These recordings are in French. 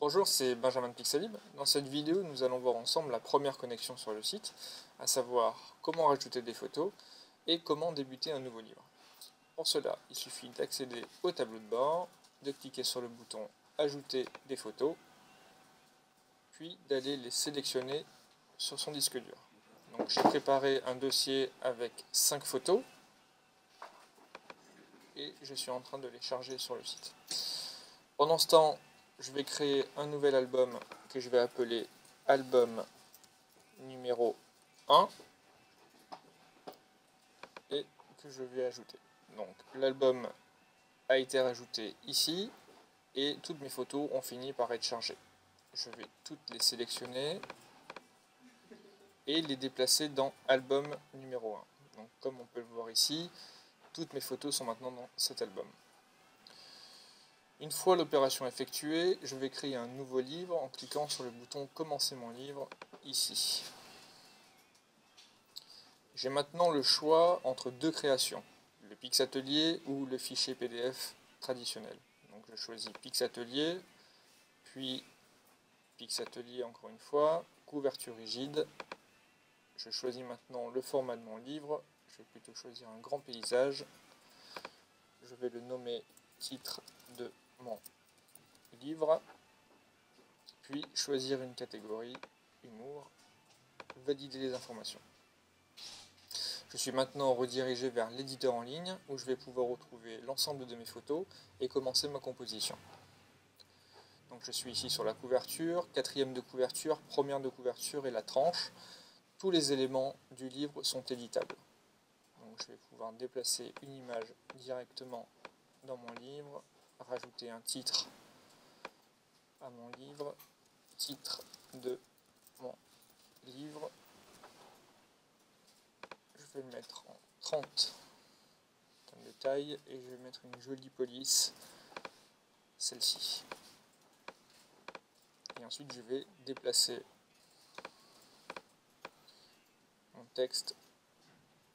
Bonjour, c'est Benjamin de Pixelib. Dans cette vidéo, nous allons voir ensemble la première connexion sur le site, à savoir comment rajouter des photos et comment débuter un nouveau livre. Pour cela, il suffit d'accéder au tableau de bord, de cliquer sur le bouton Ajouter des photos, puis d'aller les sélectionner sur son disque dur. Donc j'ai préparé un dossier avec 5 photos et je suis en train de les charger sur le site. Pendant ce temps, je vais créer un nouvel album que je vais appeler album numéro 1 et que je vais ajouter. Donc l'album a été rajouté ici et toutes mes photos ont fini par être chargées. Je vais toutes les sélectionner et les déplacer dans album numéro 1. Donc comme on peut le voir ici, toutes mes photos sont maintenant dans cet album. Une fois l'opération effectuée, je vais créer un nouveau livre en cliquant sur le bouton Commencer mon livre ici. J'ai maintenant le choix entre deux créations, le Pixatelier ou le fichier PDF traditionnel. Donc je choisis Pixatelier, puis Pixatelier encore une fois, couverture rigide. Je choisis maintenant le format de mon livre, je vais plutôt choisir un grand paysage. Je vais le nommer titre de mon livre, puis choisir une catégorie, humour, valider les informations. Je suis maintenant redirigé vers l'éditeur en ligne où je vais pouvoir retrouver l'ensemble de mes photos et commencer ma composition. Donc je suis ici sur la couverture, quatrième de couverture, première de couverture et la tranche. Tous les éléments du livre sont éditables. Donc je vais pouvoir déplacer une image directement dans mon livre, rajouter un titre à mon livre, titre de mon livre. Je vais le mettre en 30 de taille et je vais mettre une jolie police, celle-ci. Et ensuite je vais déplacer mon texte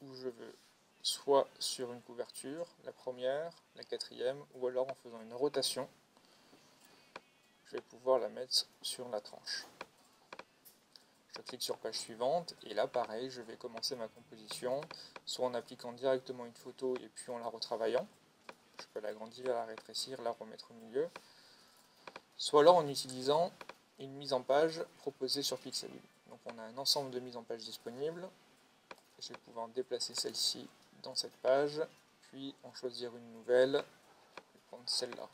où je veux, soit sur une couverture, la première, la quatrième, ou alors en faisant une rotation, je vais pouvoir la mettre sur la tranche. Je clique sur page suivante et là pareil, je vais commencer ma composition, soit en appliquant directement une photo et puis en la retravaillant. Je peux l'agrandir, la rétrécir, la remettre au milieu. Soit alors en utilisant une mise en page proposée sur Pixelib. Donc on a un ensemble de mises en page disponibles. Je vais pouvoir déplacer celle-ci dans cette page, puis en choisir une nouvelle, et prendre celle-là.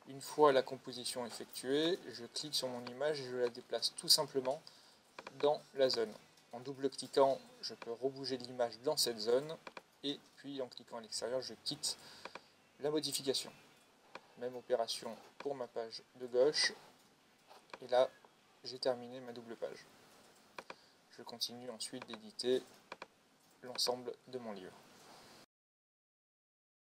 Une fois la composition effectuée, je clique sur mon image et je la déplace tout simplement dans la zone. En double-cliquant, je peux rebouger l'image dans cette zone, et puis en cliquant à l'extérieur, je quitte la modification. Même opération pour ma page de gauche, et là, j'ai terminé ma double page. Je continue ensuite d'éditer l'ensemble de mon livre.